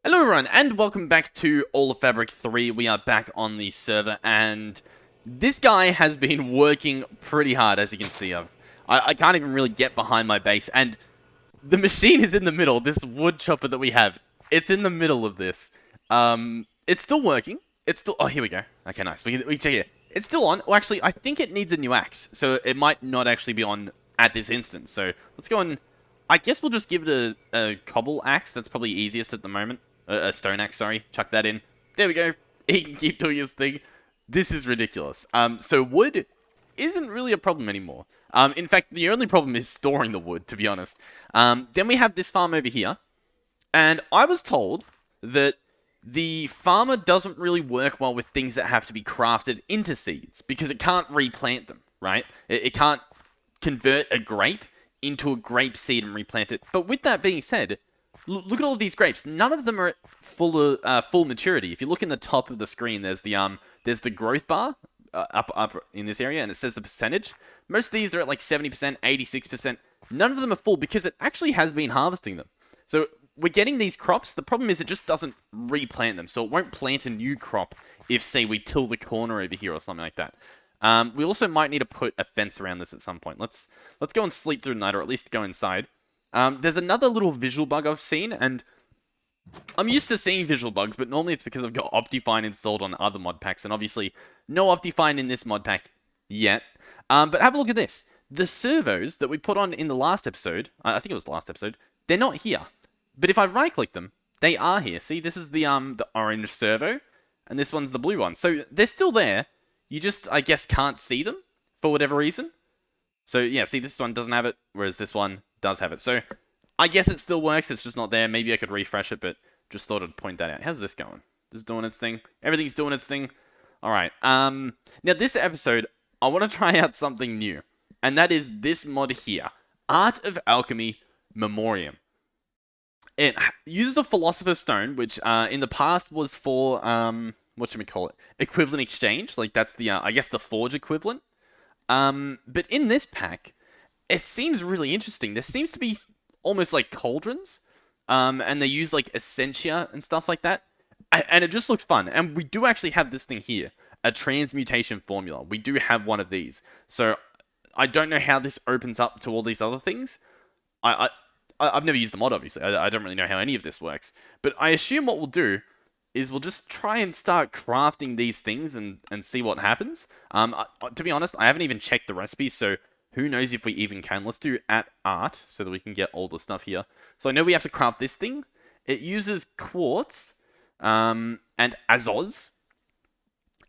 Hello everyone, and welcome back to All of Fabric 3. We are back on the server, and this guy has been working pretty hard, as you can see. I can't even really get behind my base, and the machine is in the middle. This wood chopper that we have, it's in the middle of this. It's still working. It's still... Oh, here we go. Okay, nice. We can check it. It's still on. Well, actually, I think it needs a new axe, so it might not actually be on at this instance. So, let's go and... I guess we'll just give it a cobble axe. That's probably easiest at the moment. A stone axe, sorry. Chuck that in. There we go. He can keep doing his thing. This is ridiculous. So wood isn't really a problem anymore. In fact, the only problem is storing the wood, to be honest. Then we have this farm over here. And I was told that the farmer doesn't really work well with things that have to be crafted into seeds, because it can't replant them, right? It can't convert a grape into a grape seed and replant it. But with that being said... Look at all of these grapes. None of them are at full maturity. If you look in the top of the screen, there's the growth bar up in this area, and it says the percentage. Most of these are at like 70%, 86%. None of them are full because it actually has been harvesting them. So we're getting these crops. The problem is it just doesn't replant them, so it won't plant a new crop if, say, we till the corner over here or something like that. We also might need to put a fence around this at some point. Let's go and sleep through the night, or at least go inside. There's another little visual bug I've seen, and I'm used to seeing visual bugs, but normally it's because I've got Optifine installed on other mod packs, and obviously no Optifine in this mod pack yet. But have a look at this. The servos that we put on in the last episode, I think it was the last episode, they're not here. But if I right-click them, they are here. See, this is the orange servo, and this one's the blue one. So they're still there. You just, I guess, can't see them for whatever reason. So yeah, see, this one doesn't have it, whereas this one does have it. So I guess it still works, it's just not there. Maybe I could refresh it, but just thought I'd point that out. How's this going? This is doing its thing. Everything's doing its thing. Alright, now this episode, I want to try out something new. And that is this mod here. Art of Alchemy Memoriam. It uses a Philosopher's Stone, which in the past was for, whatchamacallit, equivalent exchange. Like that's the, I guess the Forge equivalent. But in this pack, it seems really interesting. There seems to be almost like cauldrons, and they use like essentia and stuff like that, and it just looks fun. And we do actually have this thing here, a transmutation formula. We do have one of these, so I don't know how this opens up to all these other things. I've never used the mod, obviously. I don't really know how any of this works, but I assume what we'll do is we'll just try and start crafting these things and see what happens. To be honest, I haven't even checked the recipes, so who knows if we even can. Let's do @art so that we can get all the stuff here. So I know we have to craft this thing. It uses quartz and azoz.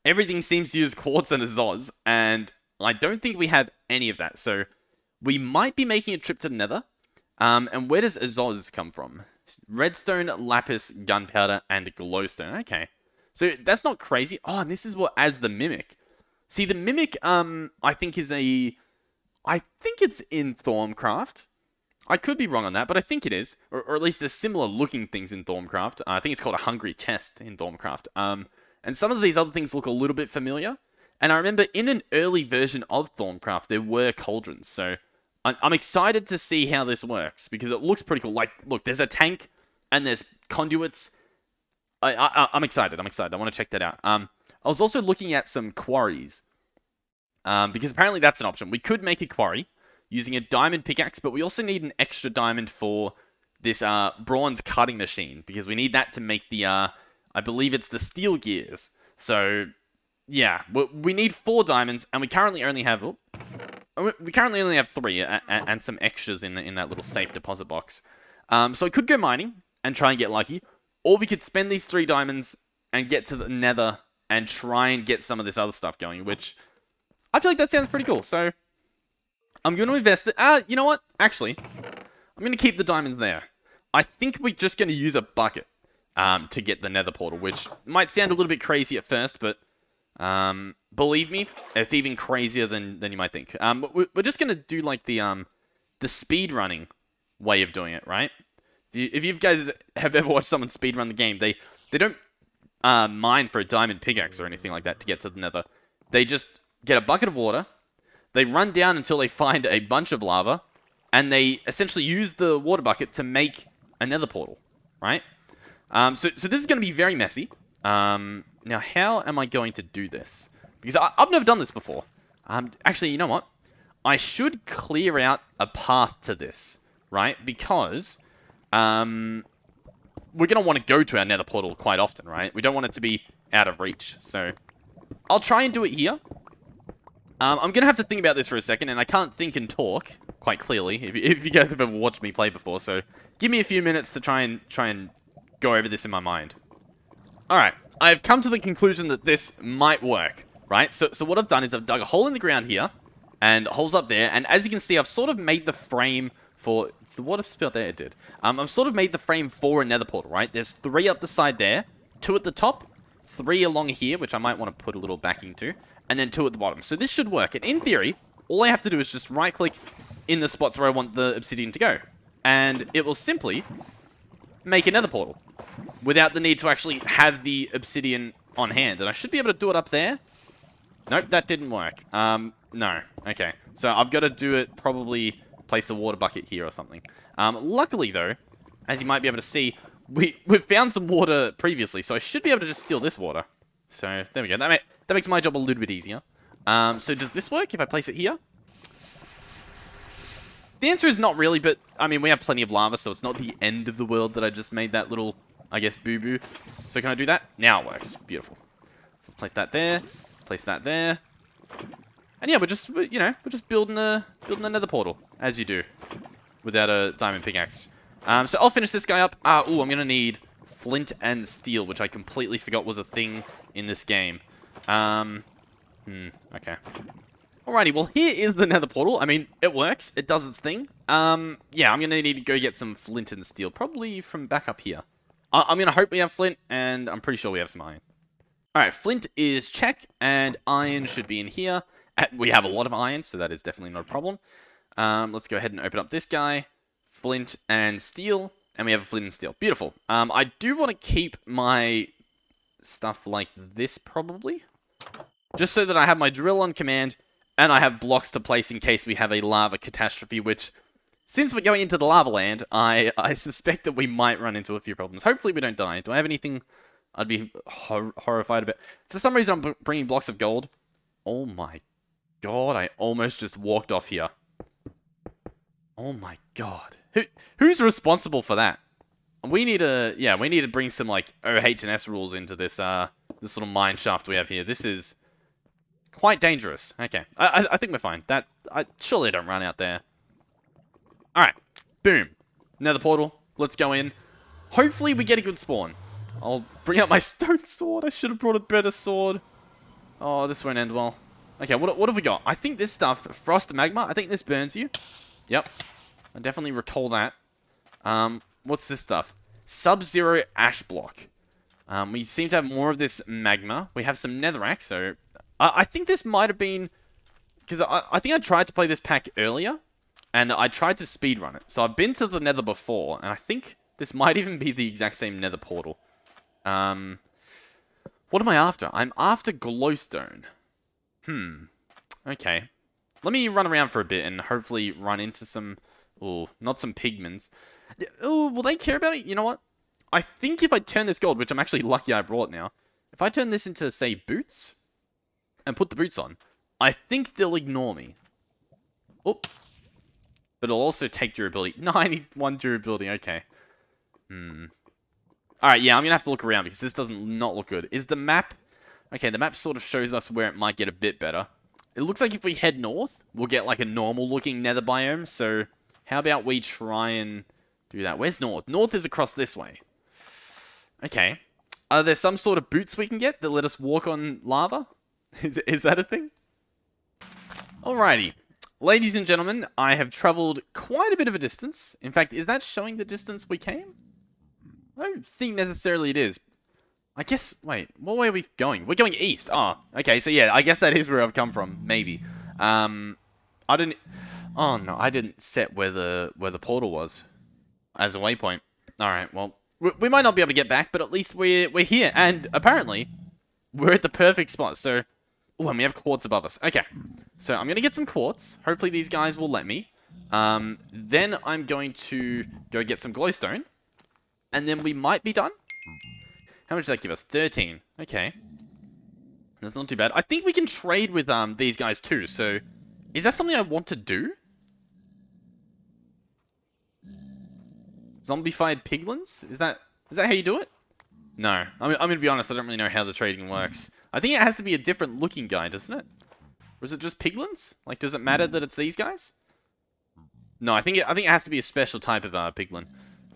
Everything seems to use quartz and azoz, and I don't think we have any of that. So we might be making a trip to the Nether. And where does azoz come from? Redstone, lapis, gunpowder, and glowstone. Okay. So that's not crazy. Oh, and this is what adds the mimic. See, the mimic, I think is I think it's in Thorncraft. I could be wrong on that, but I think it is. Or at least there's similar looking things in Thorncraft. I think it's called a hungry chest in Thorncraft. And some of these other things look a little bit familiar. And I remember in an early version of Thorncraft, there were cauldrons. So I'm excited to see how this works, because it looks pretty cool. Like, look, there's a tank, and there's conduits. I'm excited. I'm excited. I want to check that out. I was also looking at some quarries. Because apparently that's an option. We could make a quarry using a diamond pickaxe, but we also need an extra diamond for this bronze cutting machine, because we need that to make the, I believe it's the steel gears. So, yeah, we need 4 diamonds, and we currently only have... Oh, we currently only have 3, and some extras in that little safe deposit box. So I could go mining and try and get lucky, or we could spend these 3 diamonds and get to the Nether and try and get some of this other stuff going, which I feel like that sounds pretty cool. So I'm going to invest it. You know what? Actually, I'm going to keep the diamonds there. I think we're just going to use a bucket to get the Nether portal, which might sound a little bit crazy at first, but believe me, it's even crazier than you might think. We're just gonna do like the speed running way of doing it, right? If you guys have ever watched someone speed run the game, they don't mine for a diamond pickaxe or anything like that to get to the Nether. They just get a bucket of water, they run down until they find a bunch of lava, and they essentially use the water bucket to make a Nether portal, right? So this is going to be very messy. Now, how am I going to do this? Because I've never done this before. Actually, you know what? I should clear out a path to this, right? Because we're going to want to go to our nether portal quite often, right? We don't want it to be out of reach. So I'll try and do it here. I'm going to have to think about this for a second, and I can't think and talk quite clearly, if you guys have ever watched me play before. So give me a few minutes to try and go over this in my mind. Alright, I've come to the conclusion that this might work, right? So what I've done is I've dug a hole in the ground here, and holes up there, and as you can see, I've sort of made the frame for... The water spill there, it did. I've sort of made the frame for a nether portal, right? There's 3 up the side there, 2 at the top, 3 along here, which I might want to put a little backing to, and then 2 at the bottom. So this should work, and in theory, all I have to do is just right-click in the spots where I want the obsidian to go, and it will simply make a nether portal without the need to actually have the obsidian on hand. And I should be able to do it up there. Nope, that didn't work. No. Okay. So I've got to do it, probably place the water bucket here or something. Luckily, though, as you might be able to see, we've found some water previously, so I should be able to just steal this water. So there we go. That makes my job a little bit easier. So does this work if I place it here? The answer is not really, but, I mean, we have plenty of lava, so it's not the end of the world that I just made that little, I guess, boo-boo. So can I do that? Now it works. Beautiful. So let's place that there. Place that there. And yeah, we're just building a nether portal, as you do, without a diamond pickaxe. So I'll finish this guy up. Ooh, I'm going to need flint and steel, which I completely forgot was a thing in this game. Okay. Alrighty, well, here is the nether portal. I mean, it works. It does its thing. Yeah, I'm going to need to go get some flint and steel, probably from back up here. I'm going to hope we have flint, and I'm pretty sure we have some iron. Alright, flint is check, and iron should be in here. We have a lot of iron, so that is definitely not a problem. Let's go ahead and open up this guy. Flint and steel, and we have a flint and steel. Beautiful. I do want to keep my stuff like this, probably. Just so that I have my drill on command, and I have blocks to place in case we have a lava catastrophe, which, since we're going into the lava land, I suspect that we might run into a few problems. Hopefully we don't die. Do I have anything I'd be horrified about? For some reason, I'm bringing blocks of gold. Oh my god, I almost just walked off here. Oh my god. Who's responsible for that? We need to bring some, like, OH&S rules into this, this little mine shaft we have here. This is quite dangerous. Okay, I think we're fine. Surely I don't run out there. Alright, boom. Nether portal, let's go in. Hopefully we get a good spawn. I'll bring out my stone sword. I should have brought a better sword. Oh, this won't end well. Okay, what have we got? I think this stuff, frost magma, I think this burns you. Yep, I definitely recall that. What's this stuff? Sub-zero ash block. We seem to have more of this magma. We have some netherrack, so I think this might have been... Because I think I tried to play this pack earlier, and I tried to speedrun it. So I've been to the nether before, and I think this might even be the exact same nether portal. What am I after? I'm after glowstone. Okay. Let me run around for a bit and hopefully run into some... Ooh, not some pigments. Ooh, will they care about me? You know what? I think if I turn this gold, which I'm actually lucky I brought now, if I turn this into, say, boots, and put the boots on, I think they'll ignore me. Oop. But it'll also take durability. No, I need 1 durability, okay. Alright, yeah, I'm gonna have to look around because this doesn't not look good. Is the map... Okay, the map sort of shows us where it might get a bit better. It looks like if we head north, we'll get like a normal-looking nether biome, so how about we try and do that? Where's north? North is across this way. Okay. Are there some sort of boots we can get that let us walk on lava? Is that a thing? Alrighty. Ladies and gentlemen, I have traveled quite a bit of a distance. In fact, is that showing the distance we came? I don't think necessarily it is. I guess, wait, what way are we going? We're going east. Oh, okay, so yeah, I guess that is where I've come from, maybe. I didn't... Oh, no, I didn't set where the portal was as a waypoint. Alright, well, we might not be able to get back, but at least we're here. And apparently, we're at the perfect spot, so... Oh, and we have quartz above us. Okay, so I'm going to get some quartz. Hopefully these guys will let me. Then I'm going to go get some glowstone. And then we might be done. How much does that give us? 13. Okay. That's not too bad. I think we can trade with these guys too, so... Is that something I want to do? Zombified piglins? Is that how you do it? No. I'm going to be honest, I don't really know how the trading works. I think it has to be a different looking guy, doesn't it? Or is it just piglins? Like, does it matter that it's these guys? No, I think it has to be a special type of piglin.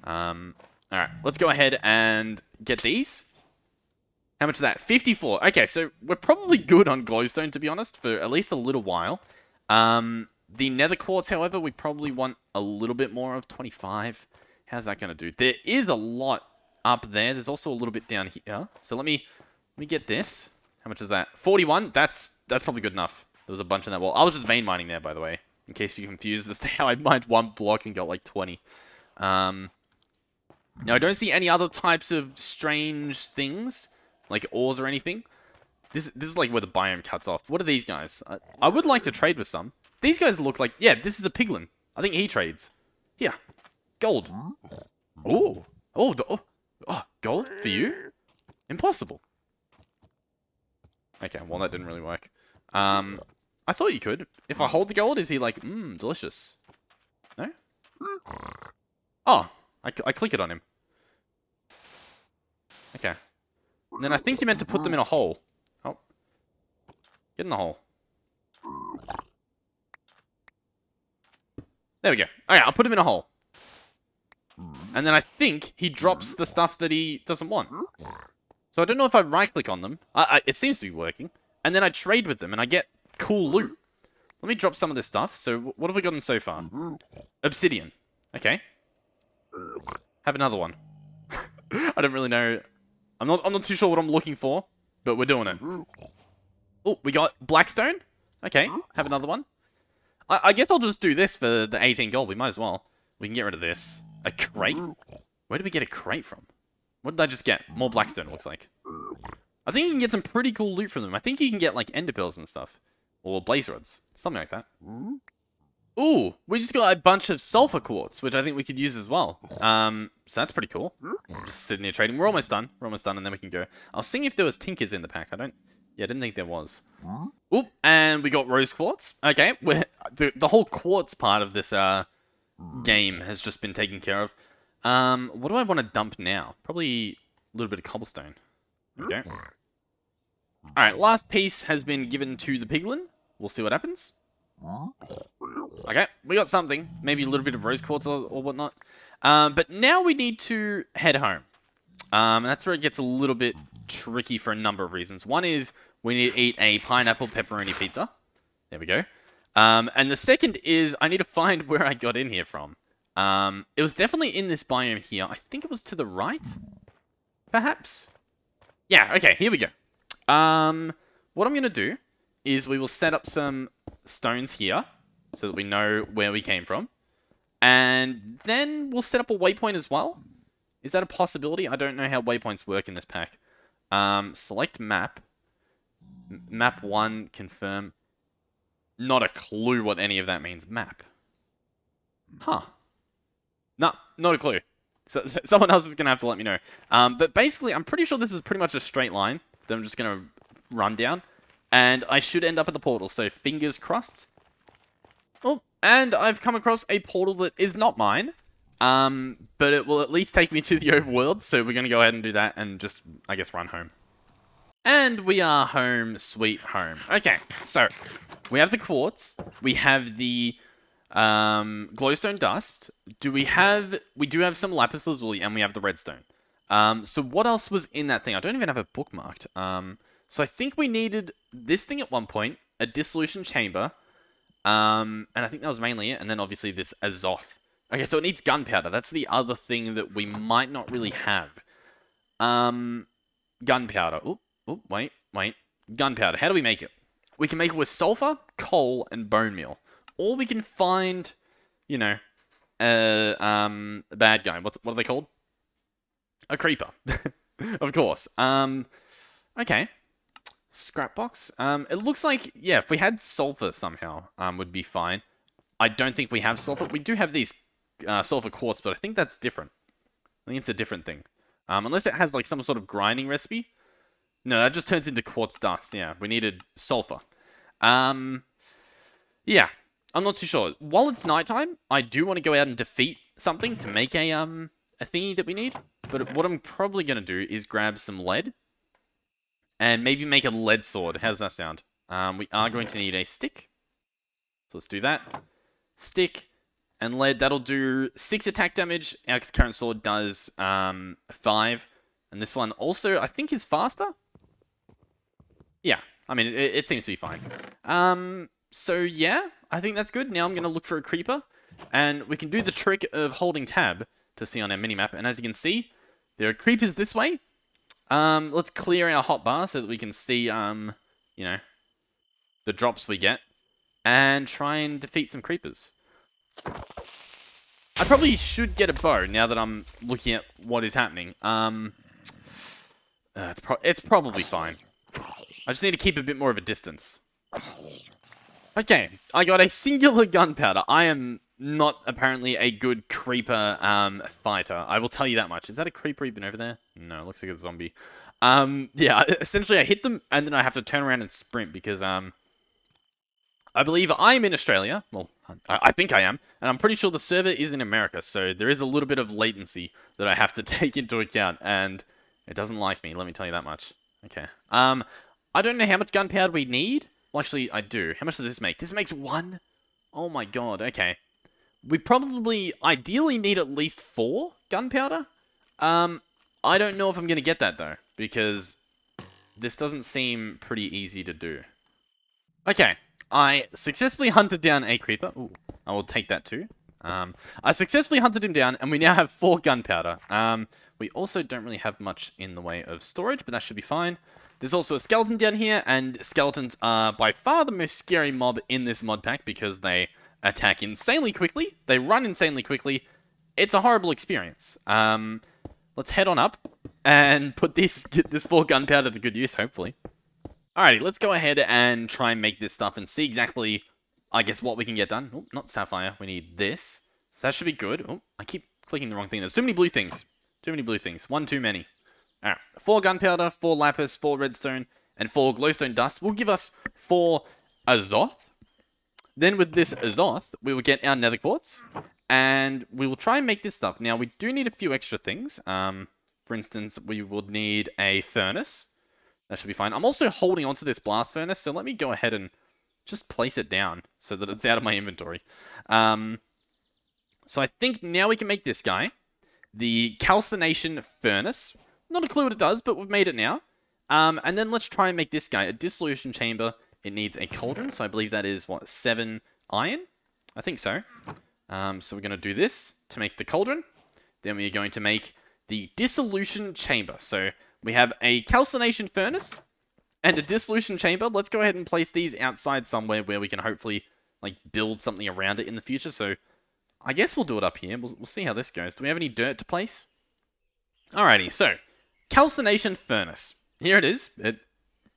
Alright, let's go ahead and get these. How much is that? 54. Okay, so we're probably good on glowstone, to be honest, for at least a little while. The nether quartz, however, we probably want a little bit more of 25. How's that going to do? There is a lot up there. There's also a little bit down here. So let me get this. How much is that? 41. That's probably good enough. There was a bunch in that wall. I was just vein mining there, by the way, in case you're confused as to how I mined one block and got like 20. Now, I don't see any other types of strange things, like ores or anything. This is like where the biome cuts off. What are these guys? I would like to trade with some. These guys look like... Yeah, this is a piglin. I think he trades. Here. Gold. Ooh. Oh, gold for you? Impossible. Okay, well, that didn't really work. I thought you could. If I hold the gold, is he like, delicious? No? Oh, I click it on him. Okay. And then I think you meant to put them in a hole. Oh. Get in the hole. There we go. Okay, I'll put him in a hole. And then I think he drops the stuff that he doesn't want. So I don't know if I right-click on them. It seems to be working. And then I trade with them and I get cool loot. Let me drop some of this stuff. So what have we gotten so far? Obsidian. Okay. Have another one. I don't really know. I'm not too sure what I'm looking for, but we're doing it. Oh, we got Blackstone. Okay, have another one. I guess I'll just do this for the 18 gold. We might as well. We can get rid of this. A crate? Where did we get a crate from? What did I just get? More Blackstone, it looks like. I think you can get some pretty cool loot from them. I think you can get, like, ender pearls and stuff. Or blaze rods. Something like that. Ooh, we just got a bunch of sulfur quartz, which I think we could use as well. So that's pretty cool. Just sitting here trading. We're almost done. We're almost done, and then we can go. I was seeing if there was tinkers in the pack. I didn't think there was. Oop, and we got rose quartz. Okay, the whole quartz part of this game has just been taken care of. What do I want to dump now? Probably a little bit of cobblestone. Okay. Alright, last piece has been given to the piglin. We'll see what happens. Okay, we got something. Maybe a little bit of rose quartz or whatnot. But now we need to head home. And that's where it gets a little bit tricky for a number of reasons. One is we need to eat a pineapple pepperoni pizza. There we go. And the second is I need to find where I got in here from. It was definitely in this biome here. I think it was to the right, perhaps. Yeah, okay, here we go. What I'm going to do is we will set up some stones here so that we know where we came from. And then we'll set up a waypoint as well. Is that a possibility? I don't know how waypoints work in this pack. Select map. Map 1, confirm. Not a clue what any of that means. Map. Huh. No, not a clue. So someone else is going to have to let me know. But basically, I'm pretty sure this is pretty much a straight line that I'm just going to run down. And I should end up at the portal, so fingers crossed. Oh, and I've come across a portal that is not mine. But it will at least take me to the overworld, so we're going to go ahead and do that and just, I guess, run home. And we are home, sweet home. Okay, so we have the quartz, we have the glowstone dust. We do have some lapis lazuli, and we have the redstone. So what else was in that thing? I don't even have it bookmarked. So I think we needed this thing at one point, a dissolution chamber, and I think that was mainly it, and then obviously this azoth. Okay, so it needs gunpowder. That's the other thing that we might not really have. Gunpowder. Oh, wait. Gunpowder. How do we make it? We can make it with sulfur, coal, and bone meal. Or we can find, you know, a bad guy. What are they called? A creeper. Of course. Okay. Scrap box. It looks like, yeah, if we had sulfur somehow, would be fine. I don't think we have sulfur. We do have these sulfur quartz, but I think that's different. I think it's a different thing. Unless it has like some sort of grinding recipe. No, that just turns into quartz dust. Yeah, we needed sulfur. Yeah, I'm not too sure. While it's nighttime, I do want to go out and defeat something to make a thingy that we need. But what I'm probably gonna do is grab some lead and maybe make a lead sword. How does that sound? We are going to need a stick. So let's do that. Stick and lead. That'll do 6 attack damage. Our current sword does 5. And this one also, I think, is faster. Yeah, I mean, it seems to be fine. So yeah, I think that's good. Now I'm going to look for a creeper. And we can do the trick of holding tab to see on our minimap. And as you can see, there are creepers this way. Let's clear our hotbar so that we can see, you know, the drops we get. And try and defeat some creepers. I probably should get a bow now that I'm looking at what is happening. It's probably fine. I just need to keep a bit more of a distance. Okay, I got a singular gunpowder. I am not apparently a good creeper fighter. I will tell you that much. Is that a creeper even over there? No, it looks like a zombie. Yeah, essentially I hit them and then I have to turn around and sprint because I believe I'm in Australia. Well, I think I am. And I'm pretty sure the server is in America. So there is a little bit of latency that I have to take into account. And it doesn't like me, let me tell you that much. Okay. I don't know how much gunpowder we need. Well, actually, I do. How much does this make? This makes 1? Oh my god, okay. We probably, ideally, need at least 4 gunpowder. I don't know if I'm going to get that, though. Because this doesn't seem pretty easy to do. Okay. I successfully hunted down a creeper. Ooh, I will take that too. I successfully hunted him down, and we now have 4 gunpowder. We also don't really have much in the way of storage, but that should be fine. There's also a skeleton down here, and skeletons are by far the most scary mob in this mod pack because they attack insanely quickly. They run insanely quickly. It's a horrible experience. Let's head on up and get this 4 gunpowder to good use, hopefully. Alrighty, let's go ahead and try and make this stuff and see exactly, I guess, what we can get done. Oh, not sapphire. We need this. So that should be good. Oh, I keep clicking the wrong thing. There's too many blue things. Too many blue things. 1 too many. Alright, 4 gunpowder, 4 lapis, 4 redstone, and 4 glowstone dust will give us 4 azoth. Then with this azoth, we will get our nether quartz, and we will try and make this stuff. Now, we do need a few extra things. For instance, we would need a furnace. That should be fine. I'm also holding onto this blast furnace, so let me go ahead and just place it down so that it's out of my inventory. So I think now we can make this guy. The calcination furnace. Not a clue what it does, but we've made it now. And then let's try and make this guy a dissolution chamber. It needs a cauldron, so I believe that is, what, 7 iron? I think so. So we're going to do this to make the cauldron. Then we are going to make the dissolution chamber. So we have a calcination furnace and a dissolution chamber. Let's go ahead and place these outside somewhere where we can hopefully like build something around it in the future. So I guess we'll do it up here. We'll see how this goes. Do we have any dirt to place? Alrighty, so calcination furnace. Here it is.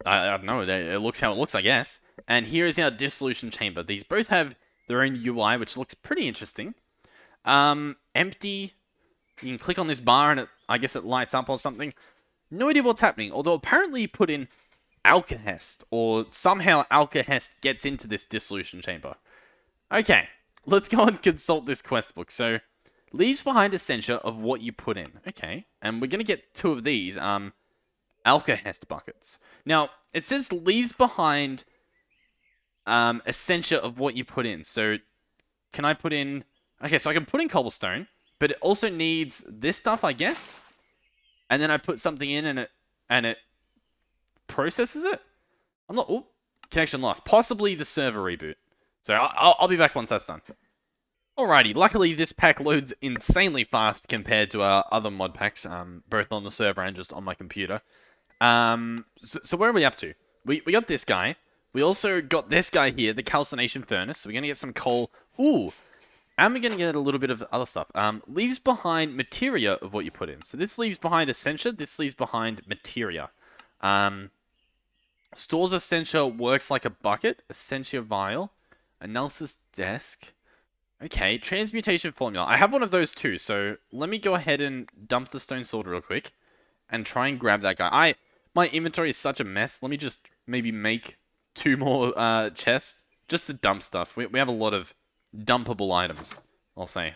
I don't know. It looks how it looks, I guess. And here is our dissolution chamber. These both have their own UI, which looks pretty interesting. Empty. You can click on this bar and I guess it lights up or something. No idea what's happening, although apparently you put in alkahest, or somehow alkahest gets into this dissolution chamber. Okay, let's go and consult this quest book. So, leaves behind essentia of what you put in. Okay, and we're going to get 2 of these, alkahest buckets. Now, it says leaves behind essentia of what you put in. So, can I put in... Okay, so I can put in cobblestone, but it also needs this stuff, I guess. And then I put something in and it processes it. I'm not... Oh, connection lost. Possibly the server reboot. So I'll be back once that's done. Alrighty, luckily this pack loads insanely fast compared to our other mod packs, both on the server and just on my computer. So where are we up to? We got this guy. We also got this guy here, the calcination furnace. So we're going to get some coal. Ooh! And we're going to get a little bit of other stuff. Leaves behind materia of what you put in. So this leaves behind essentia. This leaves behind materia. Stores essentia works like a bucket. Essentia vial. Analysis desk. Okay, transmutation formula. I have one of those too. So let me go ahead and dump the stone sword real quick. and try and grab that guy. My inventory is such a mess. Let me just maybe make 2 more chests just to dump stuff. We have a lot of dumpable items, I'll say.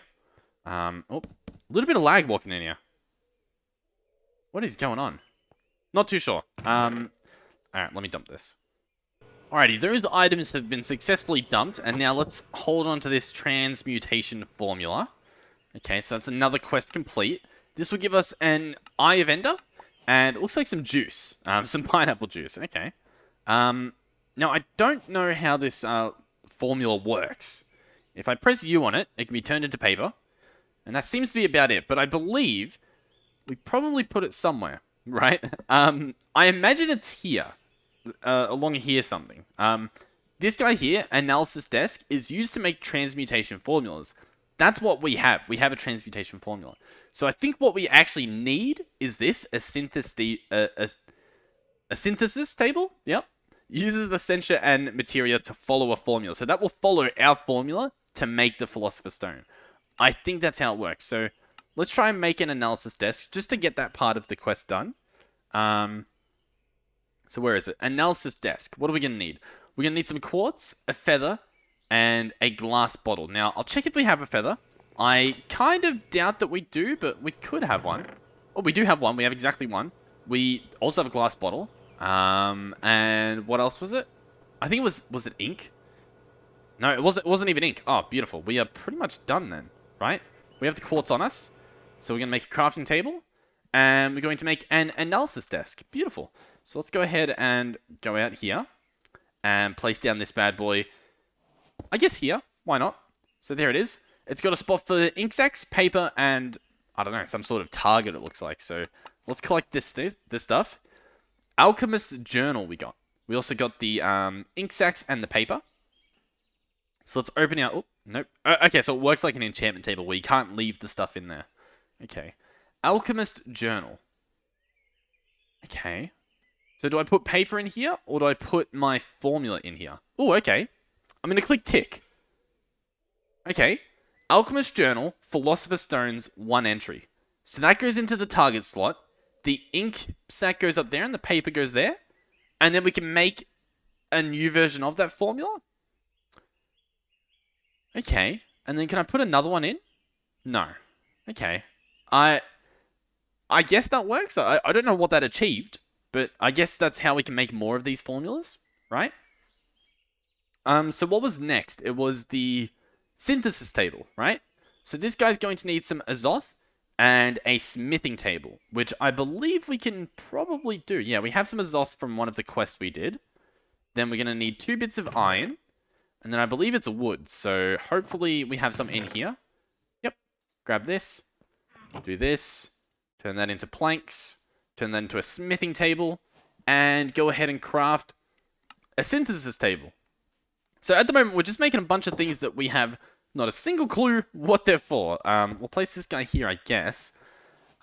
Oh, a little bit of lag walking in here. What is going on? Not too sure. Alright, let me dump this. Alrighty, those items have been successfully dumped, and now let's hold on to this transmutation formula. Okay, so that's another quest complete. This will give us an Eye of Ender, and it looks like some juice. Some pineapple juice, okay. Now, I don't know how this formula works. If I press U on it, it can be turned into paper, and that seems to be about it, but I believe we probably put it somewhere, right? I imagine it's here. Along here something. This guy here, Analysis Desk, is used to make transmutation formulas. That's what we have. We have a transmutation formula. So I think what we actually need is this, a synthesis table. Yep. Uses Essentia and Materia to follow a formula. So that will follow our formula to make the Philosopher's Stone. I think that's how it works. So let's try and make an Analysis Desk just to get that part of the quest done. So where is it? Analysis Desk. What are we going to need? We're going to need some quartz, a feather, and a glass bottle. Now, I'll check if we have a feather. I kind of doubt that we do, but we could have one. Oh, we do have one. We have exactly one. We also have a glass bottle. And what else was it? I think it was it ink? No, it wasn't even ink. Oh, beautiful. We are pretty much done then, right? We have the quartz on us. So we're going to make a crafting table. And we're going to make an analysis desk. Beautiful. So let's go ahead and go out here and place down this bad boy. I guess here. Why not? So there it is. It's got a spot for ink sacs, paper, and I don't know, some sort of target it looks like. So let's collect this stuff. Alchemist journal we got. We also got the ink sacs and the paper. So let's open out. Oh, nope. Okay, so it works like an enchantment table where you can't leave the stuff in there. Okay. Alchemist journal. Okay. So do I put paper in here, or do I put my formula in here? Oh, okay. I'm going to click tick. Okay. Alchemist journal, Philosopher's Stones, 1 entry. So that goes into the target slot. The ink sac goes up there, and the paper goes there. And then we can make a new version of that formula. Okay. And then can I put another one in? No. Okay. I guess that works. I don't know what that achieved, but I guess that's how we can make more of these formulas, right? So what was next? It was the synthesis table, right? So this guy's going to need some azoth and a smithing table, which I believe we can probably do. Yeah, we have some azoth from one of the quests we did. Then we're going to need 2 bits of iron, and then I believe it's wood. So hopefully we have some in here. Yep. Grab this. Do this. Turn that into planks. Turn that into a smithing table. And go ahead and craft a synthesis table. So at the moment, we're just making a bunch of things that we have not a single clue what they're for. We'll place this guy here, I guess.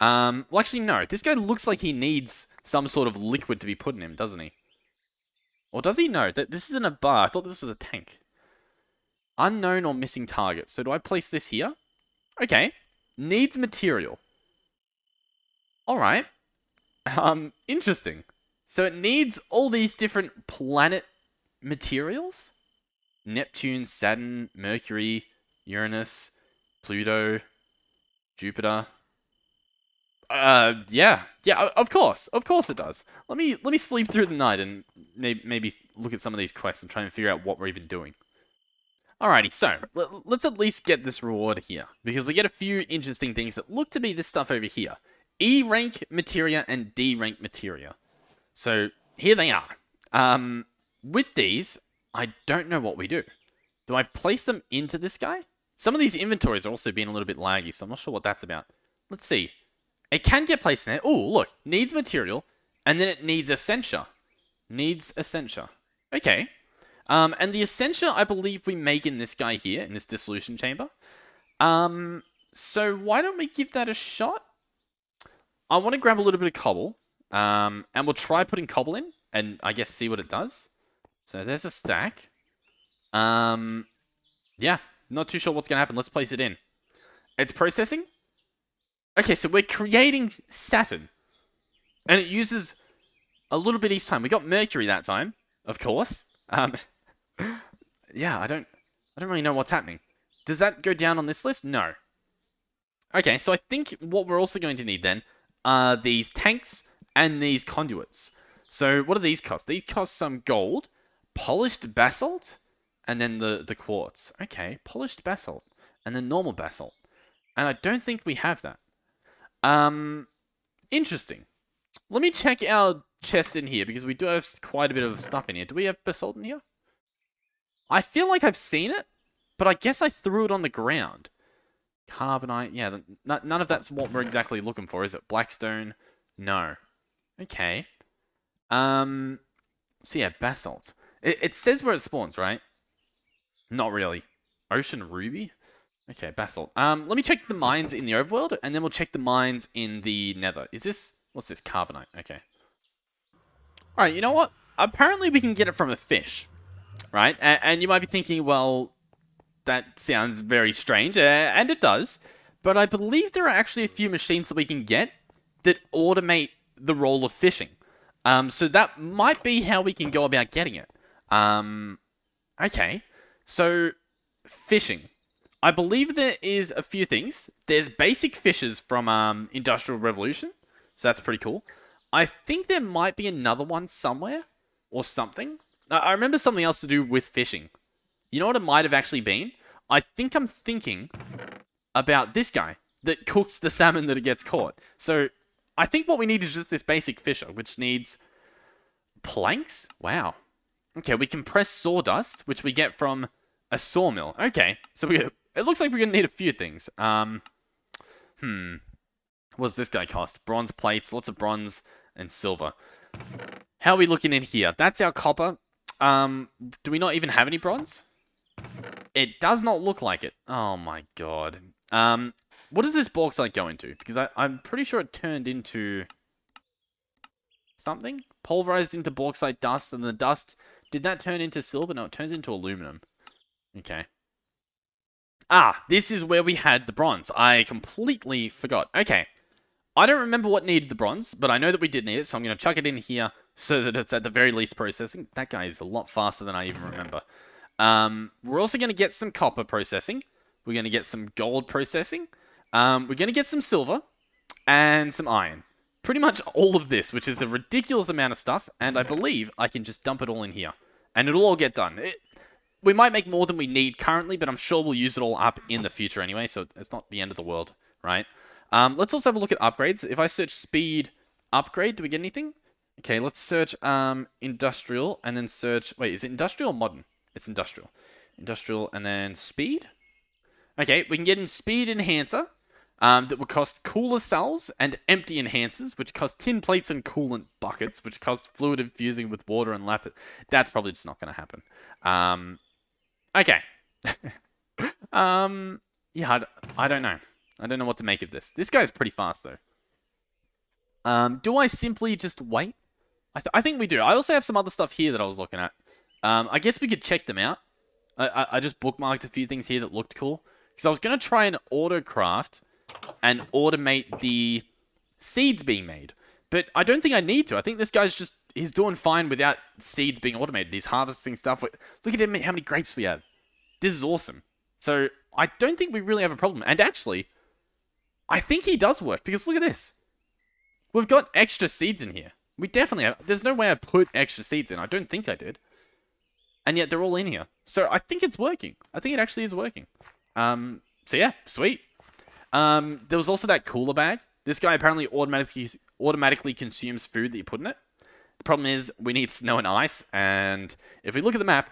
Well, actually, no. This guy looks like he needs some sort of liquid to be put in him, doesn't he? Or does he? No. This isn't a bar. I thought this was a tank. Unknown or missing target. So do I place this here? Okay. Needs material. Alright. Interesting. So it needs all these different planet materials? Neptune, Saturn, Mercury, Uranus, Pluto, Jupiter. Yeah, of course it does. Let me sleep through the night and maybe look at some of these quests and try and figure out what we're even doing. Alrighty, so let's at least get this reward here, because we get a few interesting things that look to be this stuff over here. E rank materia and D rank materia. So here they are. With these, I don't know what we do. Do I place them into this guy? Some of these inventories are also being a little bit laggy, so I'm not sure what that's about. Let's see. It can get placed in there. Oh, look. Needs material, and then it needs Essentia. Needs Essentia. Okay. And the Essentia, I believe we make in this guy here, in this dissolution chamber. So why don't we give that a shot? I want to grab a little bit of cobble, and we'll try putting cobble in, and I guess see what it does. So there's a stack. Yeah, not too sure what's going to happen. Let's place it in. It's processing. Okay, so we're creating Saturn. And it uses a little bit each time. We got mercury that time, of course. Yeah, I don't really know what's happening. Does that go down on this list? No. Okay, so I think what we're also going to need then are these tanks and these conduits. So what do these cost? These cost some gold, polished basalt, and then the quartz. Okay, polished basalt, and then normal basalt. And I don't think we have that. Um, Interesting. Let me check our chest in here, because we do have quite a bit of stuff in here. Do we have basalt in here? I feel like I've seen it, but I guess I threw it on the ground. Carbonite, yeah, none of that's what we're exactly looking for, is it? Blackstone? No. Okay. So yeah, basalt. It says where it spawns, right? Not really. Ocean ruby? Okay, basalt. Let me check the mines in the overworld, and then we'll check the mines in the nether. What's this? Carbonite. Okay. Alright, you know what? Apparently we can get it from a fish, right? And you might be thinking, well, that sounds very strange, and it does. But I believe there are actually a few machines that we can get that automate the role of fishing. So that might be how we can go about getting it. Okay. So, fishing. I believe there is a few things. There's basic fishes from Industrial Revolution. So that's pretty cool. I think there might be another one somewhere. Or something. I remember something else to do with fishing. You know what it might have actually been? I think I'm thinking about this guy that cooks the salmon that it gets caught. So, I think what we need is just this basic fisher, which needs planks? Wow. Okay, we compress sawdust, which we get from a sawmill. Okay, so it looks like we're going to need a few things. What does this guy cost? Bronze plates, lots of bronze and silver. How are we looking in here? That's our copper. Do we not even have any bronze? It does not look like it. Oh my god. What does this bauxite go into? Because I'm pretty sure it turned into something? Pulverized into bauxite dust, and the dust... Did that turn into silver? No, it turns into aluminum. Okay. Ah, this is where we had the bronze. I completely forgot. Okay. I don't remember what needed the bronze, but I know that we did need it, so I'm going to chuck it in here so that it's at the very least processing. That guy is a lot faster than I even remember. We're also going to get some copper processing. We're going to get some gold processing. We're going to get some silver and some iron. Pretty much all of this, which is a ridiculous amount of stuff, and I believe I can just dump it all in here. And it'll all get done. We might make more than we need currently, but I'm sure we'll use it all up in the future anyway, so it's not the end of the world, right? Let's also have a look at upgrades. If I search speed upgrade, do we get anything? Okay, let's search industrial, and then search... Wait, is it industrial or modern? It's industrial. Industrial, and then speed? Okay, we can get in speed enhancer. That would cost cooler cells and empty enhancers, which cost tin plates and coolant buckets, which cost fluid infusing with water and lapis. That's probably just not going to happen. Okay. Yeah, I don't know. I don't know what to make of this. This guy's pretty fast, though. Do I simply just wait? I think we do. I also have some other stuff here that I was looking at. I guess we could check them out. I just bookmarked a few things here that looked cool. Because I was going to try and auto-craft and automate the seeds being made. But I don't think I need to. I think this guy's he's doing fine without seeds being automated. He's harvesting stuff. Look at him, how many grapes we have. This is awesome. So I don't think we really have a problem. And actually, I think he does work. Because look at this. We've got extra seeds in here. We definitely have. There's no way I put extra seeds in. I don't think I did. And yet they're all in here. So I think it's working. I think it actually is working. So yeah, sweet. There was also that cooler bag. This guy apparently automatically consumes food that you put in it. The problem is we need snow and ice, and if we look at the map,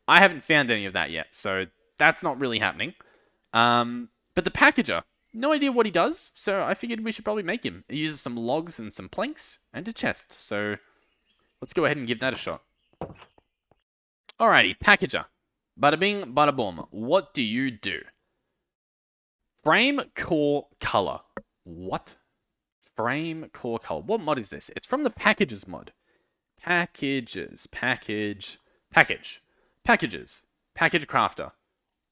I haven't found any of that yet, so that's not really happening. But the packager, no idea what he does, so I figured we should probably make him. He uses some logs and some planks and a chest, so let's go ahead and give that a shot. Alrighty, packager. Bada bing, bada boom. What do you do? Frame core color. What? Frame core color. What mod is this? It's from the packages mod. Packages. Package. Package. Packages. Package crafter.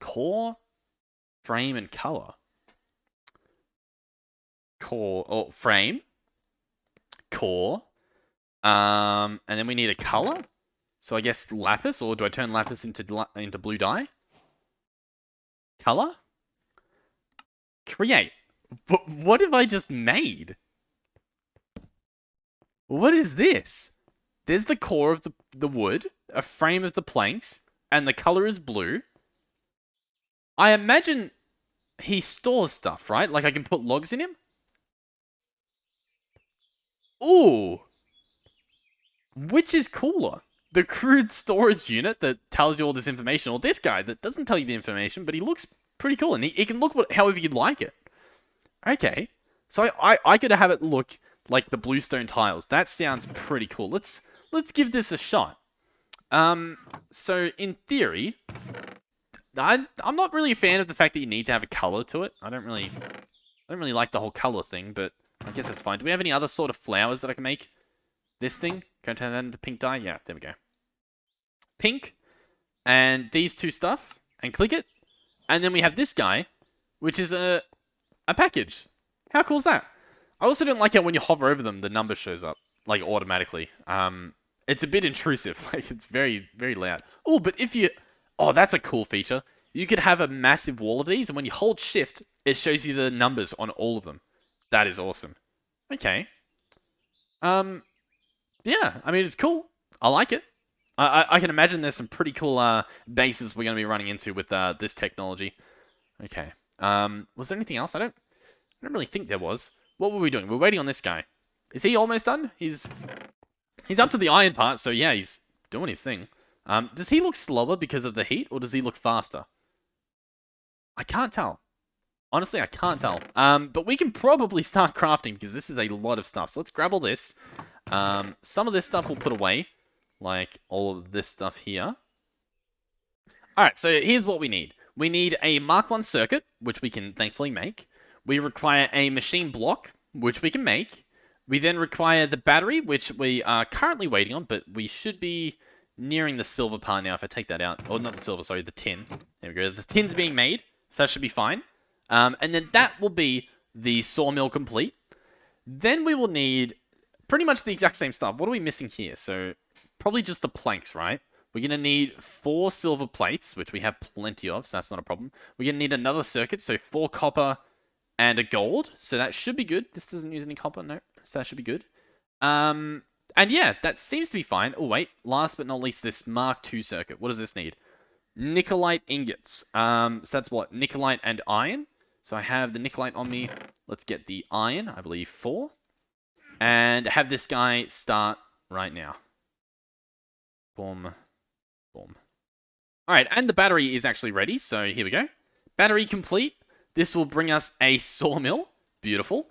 Core. Frame and color. Core. Or frame. core. And then we need a color. So I guess lapis, or do I turn lapis into blue dye? Color? Create. But what have I just made? What is this? There's the core of the wood, a frame of the planks, and the color is blue. I imagine he stores stuff, right? Like I can put logs in him? Ooh! Which is cooler? The crude storage unit that tells you all this information, or this guy that doesn't tell you the information, but he looks pretty cool, and he can look however you'd like it. Okay. So I could have it look like the bluestone tiles. That sounds pretty cool. Let's give this a shot. So in theory, I'm not really a fan of the fact that you need to have a color to it. I don't really like the whole color thing, but I guess that's fine. Do we have any other sort of flowers that I can make? This thing? Can I turn that into pink dye? Yeah, there we go. Pink. And these two stuff. And click it. And then we have this guy, which is a package. How cool is that? I also don't like how when you hover over them, the number shows up, like, automatically. It's a bit intrusive. Like, it's very, very loud. Oh, but if you... Oh, that's a cool feature. You could have a massive wall of these, and when you hold shift, it shows you the numbers on all of them. That is awesome. Okay. Yeah, I mean, it's cool. I like it. I can imagine there's some pretty cool bases we're going to be running into with this technology. Okay. Was there anything else? I don't really think there was. What were we doing? We're waiting on this guy. Is he almost done? He's up to the iron part, so yeah, he's doing his thing. Does he look slower because of the heat, or does he look faster? I can't tell. Honestly, I can't tell. But we can probably start crafting, because this is a lot of stuff. So let's grab all this. Some of this stuff we'll put away. Like all of this stuff here. Alright, so here's what we need. We need a Mark 1 circuit, which we can thankfully make. We require a machine block, which we can make. We then require the battery, which we are currently waiting on, but we should be nearing the silver part now if I take that out. Or not the silver, sorry, the tin. There we go. The tin's being made, so that should be fine. And then that will be the sawmill complete. Then we will need pretty much the exact same stuff. What are we missing here? So probably just the planks, right? We're going to need 4 silver plates, which we have plenty of, so that's not a problem. We're going to need another circuit, so 4 copper and a gold. So that should be good. This doesn't use any copper, no. So that should be good. And yeah, that seems to be fine. Oh, wait. Last but not least, this Mark II circuit. What does this need? Nickelite ingots. So that's what? Nickelite and iron. So I have the nickelite on me. Let's get the iron, I believe 4. And have this guy start right now. Boom. Boom. Alright, and the battery is actually ready, so here we go. Battery complete. This will bring us a sawmill. Beautiful.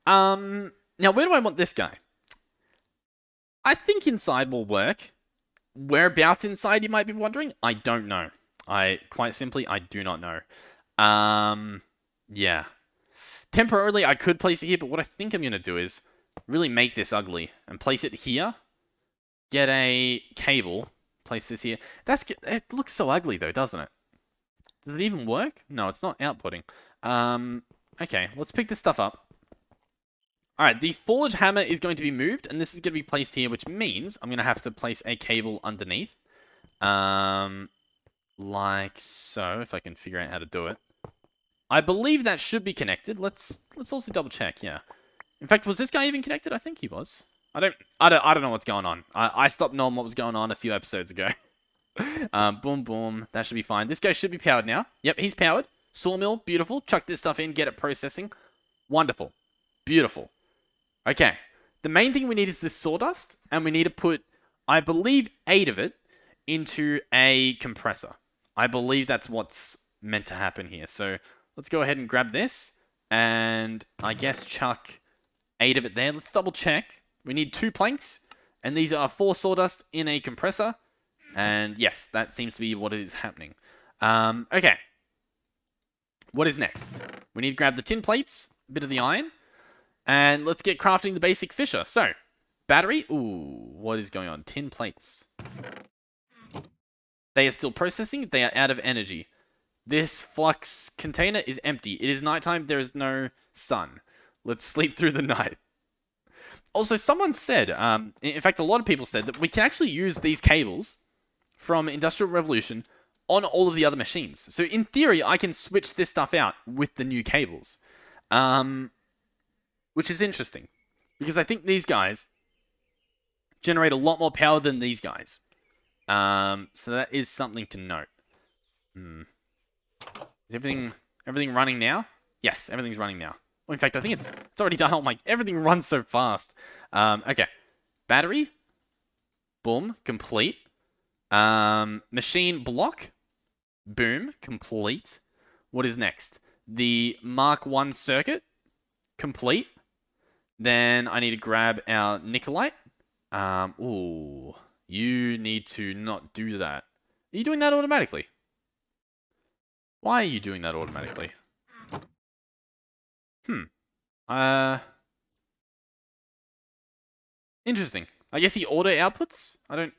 Now, where do I want this guy? I think inside will work. Whereabouts inside, you might be wondering? I don't know. Quite simply, I do not know. Yeah. Temporarily, I could place it here, but what I think I'm going to do is really make this ugly and place it here. Get a cable. Place this here. It looks so ugly though, doesn't it? Does it even work? No, it's not outputting. Okay, let's pick this stuff up. Alright, the forge hammer is going to be moved, and this is going to be placed here, which means I'm going to have to place a cable underneath. Like so, if I can figure out how to do it. I believe that should be connected. Let's also double check, yeah. In fact, was this guy even connected? I think he was. I don't know what's going on. I stopped knowing what was going on a few episodes ago. Boom, boom. That should be fine. This guy should be powered now. Yep, he's powered. Sawmill, beautiful. Chuck this stuff in, get it processing. Wonderful. Beautiful. Okay. The main thing we need is this sawdust, and we need to put, I believe, 8 of it into a compressor. I believe that's what's meant to happen here. So let's go ahead and grab this, and I guess chuck 8 of it there. Let's double check. We need 2 planks, and these are 4 sawdust in a compressor. And yes, that seems to be what is happening. Okay. What is next? We need to grab the tin plates, a bit of the iron, and let's get crafting the basic fisher. So, battery. Ooh, what is going on? Tin plates. They are still processing. They are out of energy. This flux container is empty. It is nighttime. There is no sun. Let's sleep through the night. Also, someone said, in fact, a lot of people said that we can actually use these cables from Industrial Revolution on all of the other machines. So in theory, I can switch this stuff out with the new cables, which is interesting because I think these guys generate a lot more power than these guys. So that is something to note. Is everything running now? Yes, everything's running now. Well, in fact, I think it's already done. Oh my, everything runs so fast. Okay. Battery. Boom. Complete. Machine block. Boom. Complete. What is next? The Mark 1 circuit. Complete. Then I need to grab our Nikolite. Ooh. You need to not do that. Are you doing that automatically? Why are you doing that automatically? Interesting. I guess he auto outputs? I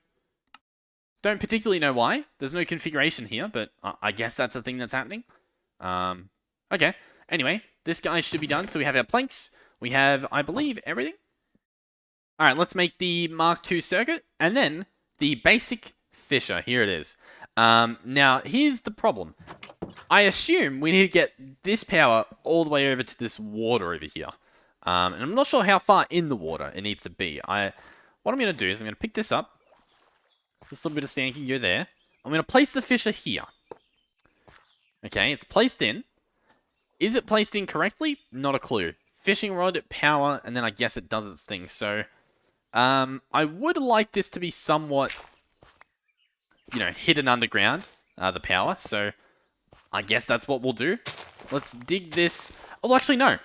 don't particularly know why. There's no configuration here, but I guess that's a thing that's happening. Okay. Anyway, this guy should be done. So we have our planks. We have, I believe, everything. All right, let's make the Mark II circuit, and then the basic fisher. Here it is. Now, here's the problem. I assume we need to get this power all the way over to this water over here. And I'm not sure how far in the water it needs to be. What I'm going to do is I'm going to pick this up. This little bit of sand can go there. I'm going to place the fisher here. Okay, it's placed in. Is it placed in correctly? Not a clue. Fishing rod, power, and then I guess it does its thing. So, I would like this to be somewhat, hidden underground, the power. So, I guess that's what we'll do. Let's dig this. Oh, actually, no.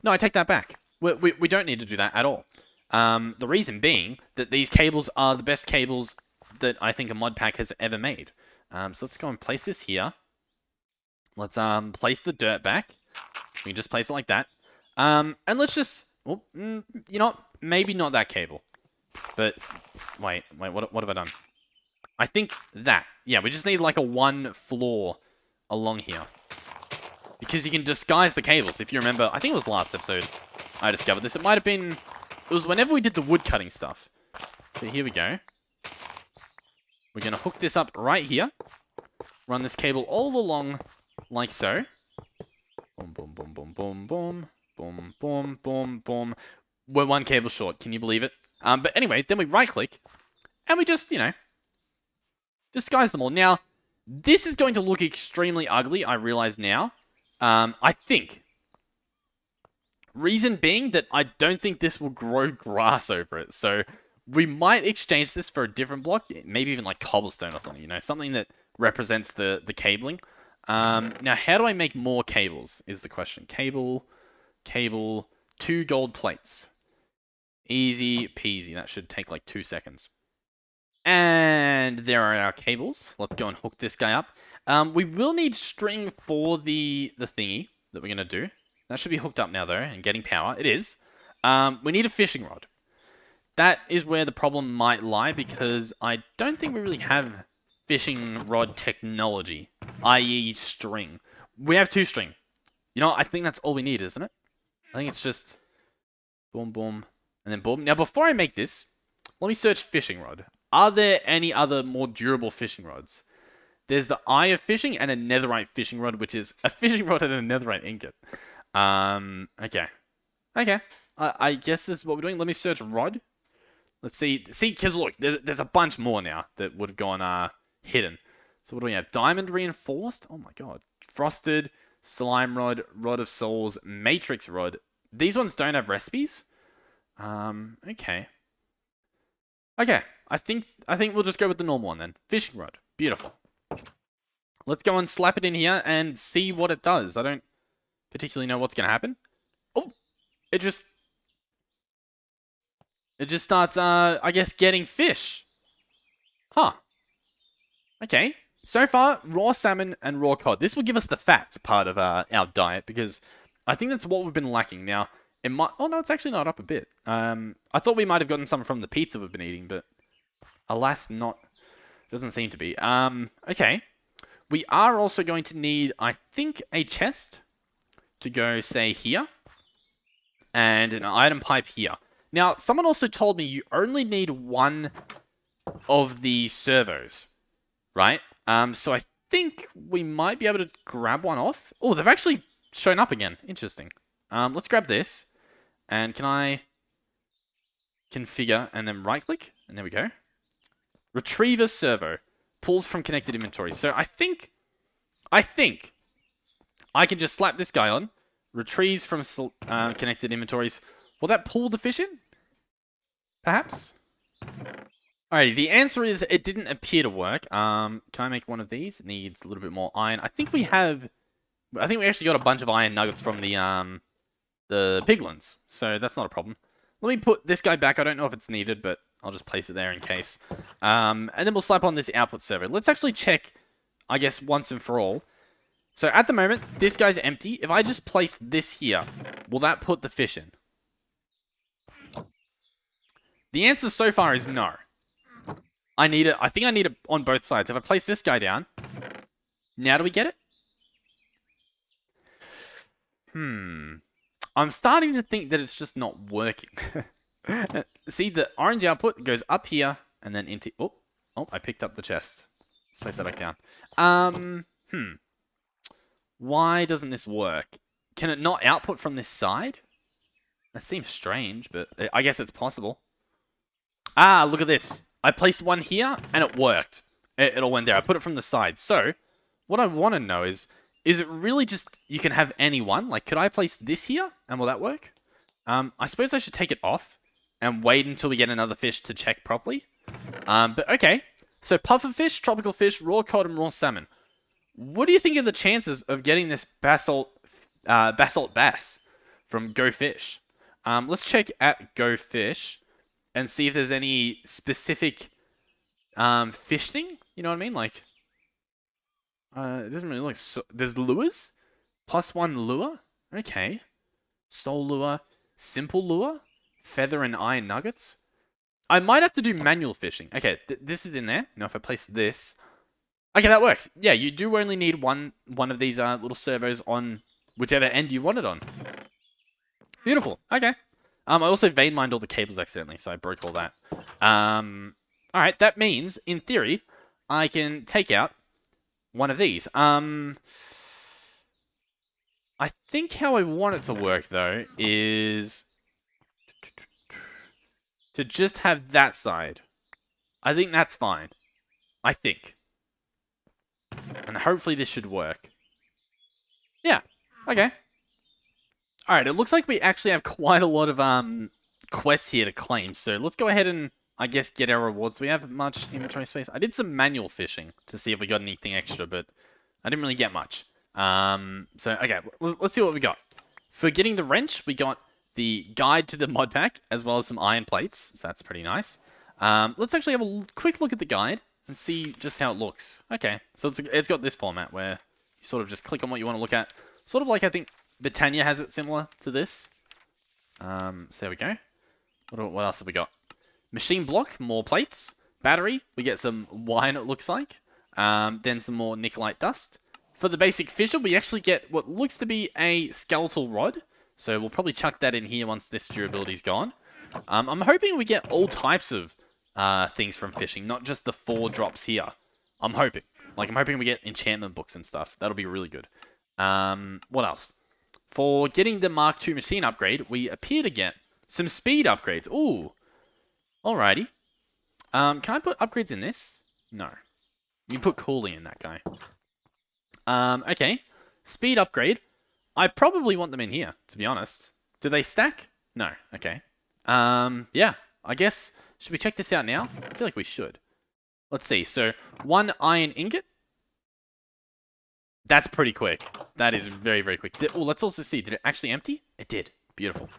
No, I take that back. We don't need to do that at all. The reason being that these cables are the best cables that I think a Modpack has ever made. So let's go and place this here. Let's place the dirt back. We can just place it like that. And let's just... Well, maybe not that cable. But, wait, what have I done? I think that. Yeah, we just need like a one floor along here. Because you can disguise the cables. If you remember, I think it was last episode I discovered this. It might have been... It was whenever we did the wood cutting stuff. So here we go. We're going to hook this up right here. Run this cable all along like so. Boom, boom, boom, boom, boom, boom. Boom, boom, boom, boom. We're one cable short. Can you believe it? But anyway, then we right-click. And we just, disguise them all. Now, this is going to look extremely ugly, I realize now. I think. Reason being that I don't think this will grow grass over it. So we might exchange this for a different block. Maybe even like cobblestone or something, something that represents the cabling. Now, how do I make more cables is the question. Cable, 2 gold plates. Easy peasy. That should take like 2 seconds. And there are our cables. Let's go and hook this guy up. We will need string for the thingy that we're going to do. That should be hooked up now, though, and getting power. It is. We need a fishing rod. That is where the problem might lie, because I don't think we really have fishing rod technology, i.e. string. We have 2 string. I think that's all we need, isn't it? I think it's just boom, boom, and then boom. Now, before I make this, let me search fishing rod. Are there any other more durable fishing rods? There's the Eye of Fishing and a netherite fishing rod, which is a fishing rod and a netherite ingot. Okay. I guess this is what we're doing. Let me search rod. Let's see. Because look, there's a bunch more now that would have gone hidden. So what do we have? Diamond reinforced? Oh my god. Frosted, slime rod, rod of souls, matrix rod. These ones don't have recipes. Okay. Okay. I think we'll just go with the normal one then. Fishing rod. Beautiful. Let's go and slap it in here and see what it does. I don't particularly know what's going to happen. Oh! It just starts, I guess, getting fish. Huh. Okay. So far, raw salmon and raw cod. This will give us the fats part of our diet, because I think that's what we've been lacking. Now, it might... Oh, no, it's actually not up a bit. I thought we might have gotten some from the pizza we've been eating, but alas, not. Doesn't seem to be. Okay. We are also going to need, I think, a chest to go, say, here. And an item pipe here. Now, someone also told me you only need one of the servos, right? So I think we might be able to grab one off. Oh, they've actually shown up again. Interesting. Let's grab this. And can I configure and then right-click? And there we go. Retriever servo. Pulls from connected inventory. So I think I can just slap this guy on. Retrieves from connected inventories. Will that pull the fish in? Perhaps? Alrighty, the answer is it didn't appear to work. Can I make one of these? It needs a little bit more iron. I think we actually got a bunch of iron nuggets from the piglins. So that's not a problem. Let me put this guy back. I don't know if it's needed, but I'll just place it there in case. And then we'll slap on this output server. Let's actually check, I guess, once and for all. So at the moment, this guy's empty. If I just place this here, will that put the fish in? The answer so far is no. I think I need it on both sides. If I place this guy down, now do we get it? I'm starting to think that it's just not working. See, the orange output goes up here and then into... Oh, I picked up the chest. Let's place that back down. Why doesn't this work? Can it not output from this side? That seems strange, but I guess it's possible. Ah, look at this. I placed one here, and it worked. It all went there. I put it from the side. So, what I want to know is it really just, you can have any one? Like, could I place this here, and will that work? I suppose I should take it off, and wait until we get another fish to check properly. But okay. So, pufferfish, tropical fish, raw cod, and raw salmon. What do you think of the chances of getting this basalt bass from Go Fish? Let's check at Go Fish and see if there's any specific fish thing. You know what I mean? Like, it doesn't really look so... There's lures? +1 lure? Okay. Soul lure. Simple lure? Feather and iron nuggets? I might have to do manual fishing. Okay, this is in there. Now if I place this... Okay, that works. Yeah, you do only need one of these little servos on whichever end you want it on. Beautiful. Okay. I also vein mined all the cables accidentally, so I broke all that. Alright, that means, in theory, I can take out one of these. I think how I want it to work, though, is to just have that side. I think that's fine. I think. And hopefully this should work. Yeah. Okay. Alright, it looks like we actually have quite a lot of quests here to claim. So let's go ahead and, I guess, get our rewards. Do we have much inventory space? I did some manual fishing to see if we got anything extra, but I didn't really get much. So, okay, let's see what we got. For getting the wrench, we got the guide to the Modpack, as well as some iron plates. So that's pretty nice. Let's actually have a quick look at the guide and see just how it looks. Okay, so it's got this format where you sort of just click on what you want to look at. Sort of like, I think, Britannia has it similar to this. So there we go. What else have we got? Machine block, more plates. Battery, we get some wine, it looks like. Then some more nickelite dust. For the basic fissure, we actually get what looks to be a skeletal rod. So we'll probably chuck that in here once this durability's gone. I'm hoping we get all types of things from fishing, not just the 4 drops here. I'm hoping. Like, I'm hoping we get enchantment books and stuff. That'll be really good. What else? For getting the Mark II machine upgrade, we appear to get some speed upgrades. Ooh. Alrighty. Can I put upgrades in this? No. You put cooling in that guy. Okay. Speed upgrade. I probably want them in here, to be honest. Do they stack? No. Okay. Yeah. I guess, should we check this out now? I feel like we should. Let's see. So, 1 iron ingot. That's pretty quick. That is very, very quick. Oh, let's also see. Did it actually empty? It did. Beautiful.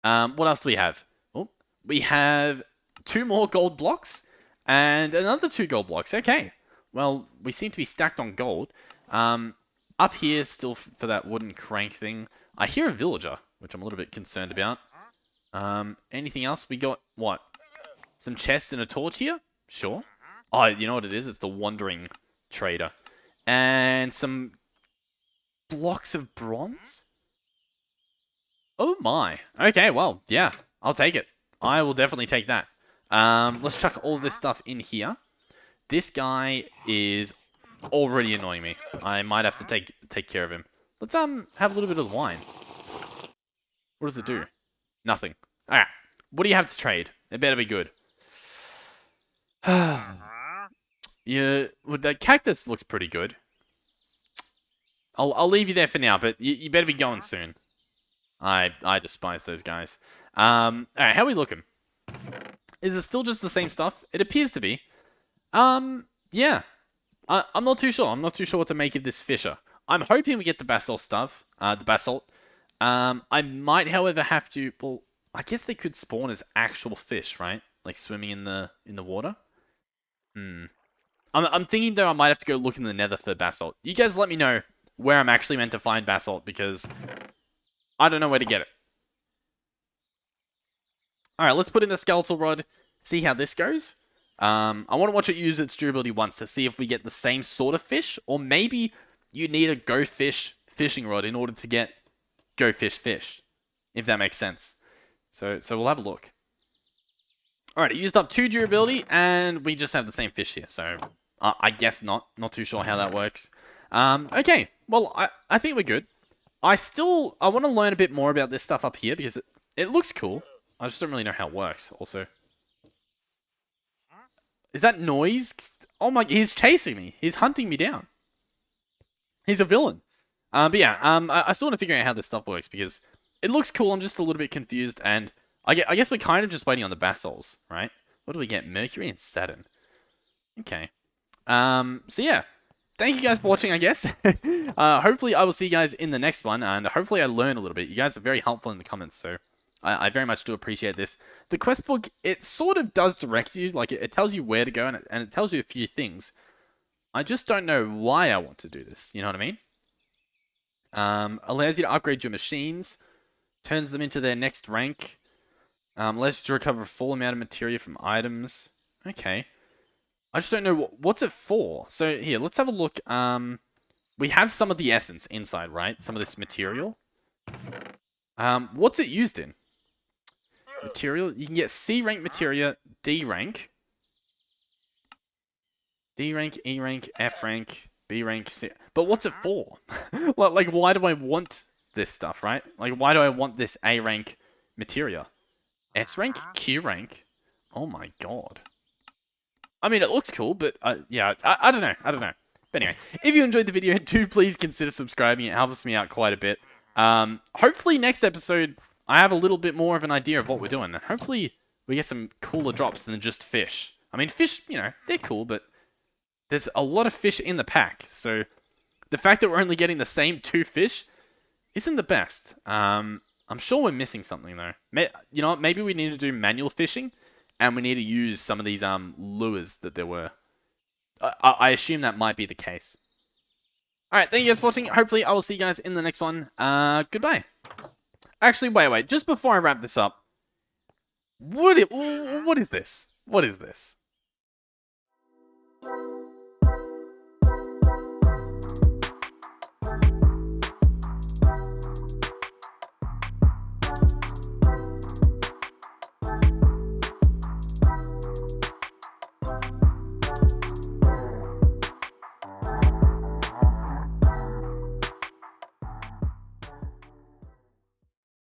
What else do we have? Oh, we have 2 more gold blocks and another 2 gold blocks. Okay. Well, we seem to be stacked on gold. Up here, still for that wooden crank thing. I hear a villager, which I'm a little bit concerned about. Anything else? We got, what? Some chest and a torch here? Sure. Oh, you know what it is? It's the wandering trader. And some blocks of bronze? Oh my. Okay, well, yeah. I'll take it. I will definitely take that. Let's chuck all this stuff in here. This guy is already annoying me. I might have to take care of him. Let's have a little bit of wine. What does it do? Nothing. Alright. What do you have to trade? It better be good. Yeah, well, the cactus looks pretty good. I'll leave you there for now, but you better be going soon. I despise those guys. Alright, how are we looking? Is it still just the same stuff? It appears to be. Yeah. I'm not too sure. I'm not too sure what to make of this fisher. I'm hoping we get the basalt stuff. The basalt. I might, however, have to... Well, I guess they could spawn as actual fish, right? Like swimming in the water. I'm thinking, though, I might have to go look in the nether for basalt. You guys let me know where I'm actually meant to find basalt, because I don't know where to get it. Alright, let's put in the skeletal rod, see how this goes. I want to watch it use its durability once to see if we get the same sort of fish, or maybe you need a go fish fishing rod in order to get go fish, if that makes sense. So we'll have a look. Alright, it used up 2 durability, and we just have the same fish here, so I guess not. Not too sure how that works. Okay, well, I think we're good. I want to learn a bit more about this stuff up here, because it looks cool. I just don't really know how it works, also. Is that noise? Oh my, he's chasing me. He's hunting me down. He's a villain. But yeah, I still want to figure out how this stuff works, because it looks cool. I'm just a little bit confused, and I guess we're kind of just waiting on the basalts, right? What do we get? Mercury and Saturn. Okay. So yeah. Thank you guys for watching, I guess. Hopefully I will see you guys in the next one, and hopefully I learn a little bit. You guys are very helpful in the comments, so I very much do appreciate this. The quest book, it sort of does direct you, like it tells you where to go, and it tells you a few things. I just don't know why I want to do this, you know what I mean? Allows you to upgrade your machines, turns them into their next rank, allows you to recover a full amount of materia from items. Okay. I just don't know what's it for. So here, let's have a look. We have some of the essence inside, right? Some of this material. What's it used in? Material. You can get C rank materia, D rank. D rank, E rank, F rank, B rank, C. But what's it for? Like, why do I want this stuff, right? Like, why do I want this A rank materia? S rank, Q rank. Oh my god. I mean, it looks cool, but yeah, I don't know. I don't know. But anyway, if you enjoyed the video, do please consider subscribing. It helps me out quite a bit. Hopefully next episode, I have a little bit more of an idea of what we're doing. Hopefully we get some cooler drops than just fish. I mean, fish, you know, they're cool, but there's a lot of fish in the pack. So the fact that we're only getting the same 2 fish isn't the best. I'm sure we're missing something, though. You know what? Maybe we need to do manual fishing. And we need to use some of these lures that there were. I assume that might be the case. Alright, thank you guys for watching. Hopefully I will see you guys in the next one. Goodbye. Actually, wait. Just before I wrap this up. What is this? What is this?